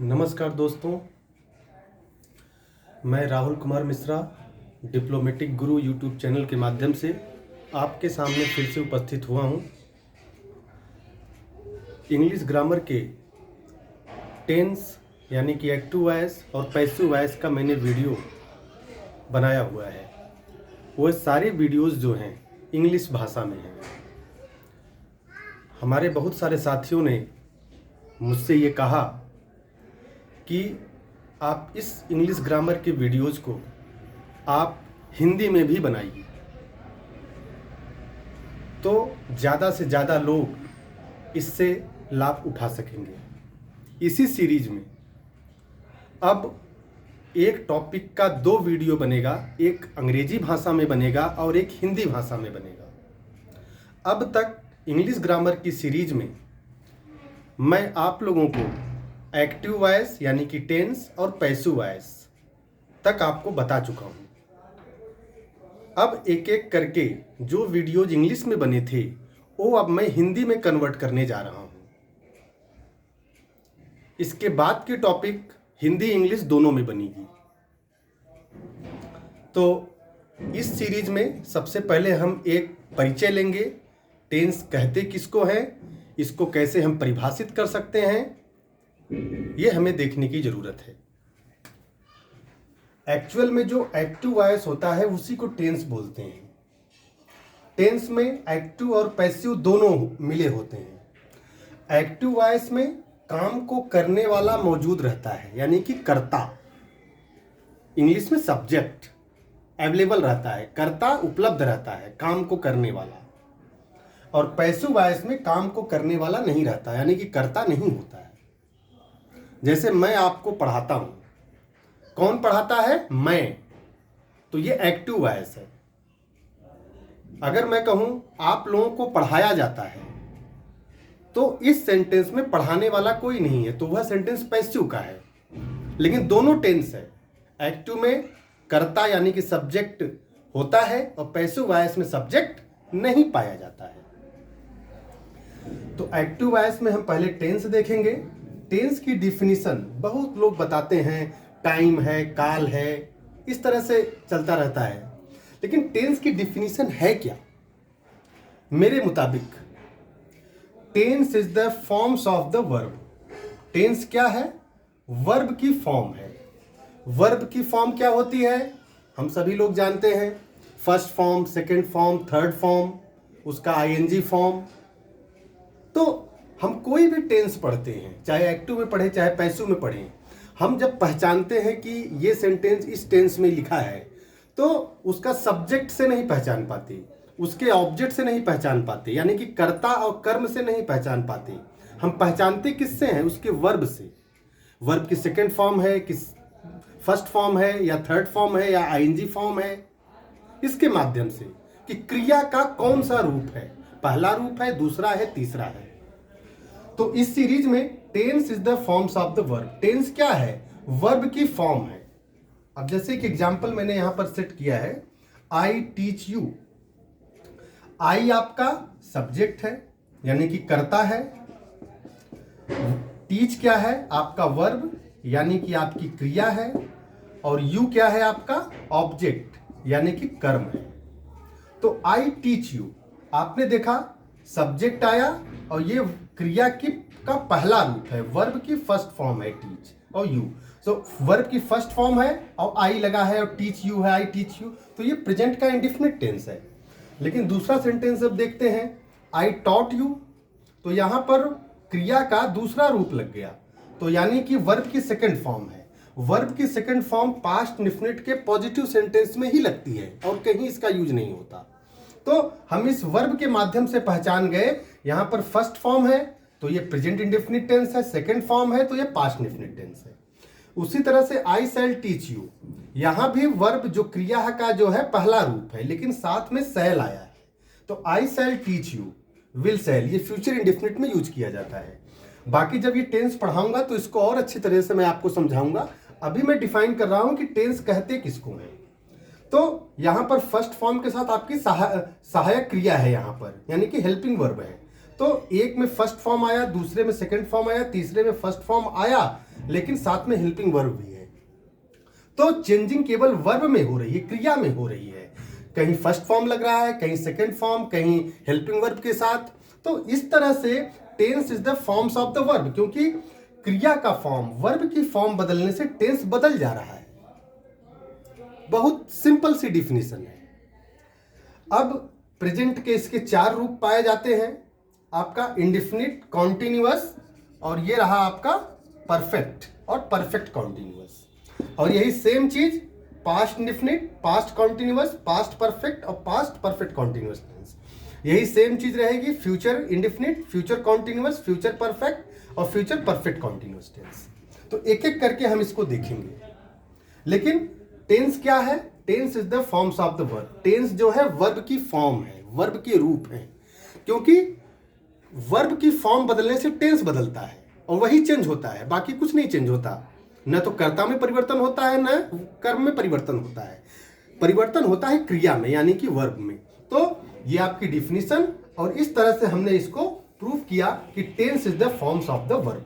नमस्कार दोस्तों, मैं राहुल कुमार मिश्रा डिप्लोमेटिक गुरु यूट्यूब चैनल के माध्यम से आपके सामने फिर से उपस्थित हुआ हूँ। इंग्लिश ग्रामर के टेंस यानी कि एक्टिव वॉइस और पैसिव वॉइस का मैंने वीडियो बनाया हुआ है। वो सारे वीडियोस जो हैं इंग्लिश भाषा में हैं। हमारे बहुत सारे साथियों ने मुझसे ये कहा कि आप इस इंग्लिश ग्रामर के वीडियोज़ को आप हिंदी में भी बनाइए, तो ज़्यादा से ज़्यादा लोग इससे लाभ उठा सकेंगे। इसी सीरीज में अब एक टॉपिक का 2 वीडियो बनेगा, एक अंग्रेजी भाषा में बनेगा और एक हिंदी भाषा में बनेगा। अब तक इंग्लिश ग्रामर की सीरीज में मैं आप लोगों को एक्टिव वॉइस यानी कि टेंस और पैसिव वॉइस तक आपको बता चुका हूँ। अब एक एक करके जो वीडियोज इंग्लिश में बने थे वो अब मैं हिंदी में कन्वर्ट करने जा रहा हूँ। इसके बाद की टॉपिक हिंदी इंग्लिश दोनों में बनेगी। तो इस सीरीज में सबसे पहले हम एक परिचय लेंगे। टेंस कहते किसको हैं, इसको कैसे हम परिभाषित कर सकते हैं, ये हमें देखने की जरूरत है। एक्चुअल में जो एक्टिव वॉइस होता है उसी को टेंस बोलते हैं। टेंस में एक्टिव और पैसिव दोनों मिले होते हैं। एक्टिव वॉइस में काम को करने वाला मौजूद रहता है यानी कि कर्ता। इंग्लिश में सब्जेक्ट अवेलेबल रहता है, कर्ता उपलब्ध रहता है, काम को करने वाला। और पैसिव वॉइस में काम को करने वाला नहीं रहता यानी कि कर्ता नहीं होता है। जैसे मैं आपको पढ़ाता हूं, कौन पढ़ाता है? मैं। तो ये एक्टिव वॉइस है। अगर मैं कहूं आप लोगों को पढ़ाया जाता है, तो इस सेंटेंस में पढ़ाने वाला कोई नहीं है, तो वह सेंटेंस पैसिव का है। लेकिन दोनों टेंस है। एक्टिव में कर्ता यानी कि सब्जेक्ट होता है और पैसिव वॉइस में सब्जेक्ट नहीं पाया जाता है। तो एक्टिव वॉइस में हम पहले टेंस देखेंगे। टेंस की डिफिनीशन बहुत लोग बताते हैं, टाइम है, काल है, इस तरह से चलता रहता है। लेकिन टेंस की डिफिनीशन है क्या? मेरे मुताबिक tense is the forms of the verb. Tense क्या है? वर्ब की फॉर्म है। वर्ब की फॉर्म क्या होती है? हम सभी लोग जानते हैं, first form, second form, third form, उसका आईएनजी फॉर्म। तो हम कोई भी टेंस पढ़ते हैं, चाहे एक्टिव में पढ़े चाहे पैसिव में पढ़े, हम जब पहचानते हैं कि ये सेंटेंस इस टेंस में लिखा है, तो उसका सब्जेक्ट से नहीं पहचान पाते, उसके ऑब्जेक्ट से नहीं पहचान पाते, यानी कि कर्ता और कर्म से नहीं पहचान पाते। हम पहचानते किससे हैं? उसके वर्ब से। वर्ब की सेकंड फॉर्म है, किस फर्स्ट फॉर्म है या थर्ड फॉर्म है या आईएनजी फॉर्म है, इसके माध्यम से कि क्रिया का कौन सा रूप है, पहला रूप है, दूसरा है, तीसरा है। तो इस सीरीज में tense is the forms of the verb. Tense क्या है? वर्ब की फॉर्म है। अब जैसे एक एग्जांपल मैंने यहां पर सेट किया है, आई टीच यू। आई आपका सब्जेक्ट है यानी कि कर्ता है। टीच क्या है? आपका वर्ब यानी कि आपकी क्रिया है। और यू क्या है? आपका ऑब्जेक्ट यानी कि कर्म है। तो आई टीच यू, आपने देखा सब्जेक्ट आया और ये क्रिया की का पहला रूप है, वर्ब की फर्स्ट फॉर्म है टीच और यू। सो वर्ब की फर्स्ट फॉर्म है और आई लगा है और टीच यू है, आई टीच यू, तो ये प्रेजेंट का इंडेफिनिट टेंस है। लेकिन दूसरा सेंटेंस अब देखते हैं, आई टॉट यू, तो यहां पर क्रिया का दूसरा रूप लग गया, तो यानी कि वर्ब की सेकंड फॉर्म है। वर्ब की सेकंड फॉर्म पास्ट इंडेफिनिट के पॉजिटिव सेंटेंस में ही लगती है और कहीं इसका यूज नहीं होता। तो हम इस वर्ब के माध्यम से पहचान गए, यहां पर फर्स्ट फॉर्म है तो ये प्रेजेंट इंडेफिनिट टेंस है, सेकंड फॉर्म है तो ये पास्ट इंडेफिनिट टेंस है। उसी तरह से आई शैल टीच यू, यहां भी वर्ब जो क्रिया का जो है पहला रूप है, लेकिन साथ में शैल आया है, तो आई शैल टीच यू, विल शैल, ये फ्यूचर इंडेफिनिट में यूज किया जाता है। बाकी जब ये टेंस पढ़ाऊंगा तो इसको और अच्छी तरह से मैं आपको समझाऊंगा। अभी मैं डिफाइन कर रहा हूं कि टेंस कहते किसको हैं। तो यहां पर फर्स्ट फॉर्म के साथ आपकी सहायक क्रिया है यहां पर, यानी कि हेल्पिंग वर्ब है। तो एक में फर्स्ट फॉर्म आया, दूसरे में सेकंड फॉर्म आया, तीसरे में फर्स्ट फॉर्म आया, लेकिन साथ में हेल्पिंग वर्ब भी है। तो चेंजिंग केवल वर्ब में हो रही है, क्रिया में हो रही है। कहीं फर्स्ट फॉर्म लग रहा है, कहीं सेकंड फॉर्म, कहीं हेल्पिंग वर्ब के साथ। तो इस तरह से tense is the forms of the verb, क्योंकि क्रिया का फॉर्म, वर्ब की फॉर्म बदलने से टेंस बदल जा रहा है। बहुत सिंपल सी डिफिनीशन है। अब प्रेजेंट के इसके 4 रूप पाए जाते हैं, आपका इंडेफिनिट, कॉन्टिन्यूअस, और ये रहा आपका परफेक्ट और परफेक्ट कॉन्टिन्यूअस। और यही सेम चीज past indefinite, past continuous, past perfect और पास्ट परफेक्ट कॉन्टिन्यूअस टेंस। यही सेम चीज रहेगी future indefinite, future continuous, future perfect और फ्यूचर परफेक्ट कॉन्टिन्यूअस टेंस। तो एक एक करके हम इसको देखेंगे। लेकिन टेंस क्या है? Tense is the forms of the verb. Tense जो है वर्ब की फॉर्म है, वर्ब के रूप है, क्योंकि वर्ब की फॉर्म बदलने से टेंस बदलता है और वही चेंज होता है, बाकी कुछ नहीं चेंज होता। न तो कर्ता में परिवर्तन होता है, न कर्म में परिवर्तन होता है। परिवर्तन होता है क्रिया में, यानी कि वर्ब में। तो ये आपकी डिफिनीशन, और इस तरह से हमने इसको प्रूव किया कि tense is the forms of the verb.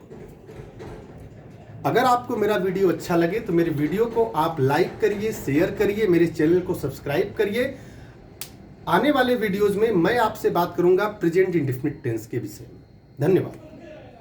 अगर आपको मेरा वीडियो अच्छा लगे तो मेरे वीडियो को आप लाइक करिए, शेयर करिए, मेरे चैनल को सब्सक्राइब करिए। आने वाले वीडियोज में मैं आपसे बात करूंगा प्रेजेंट इंडेफिनिट टेंस के विषय में। धन्यवाद।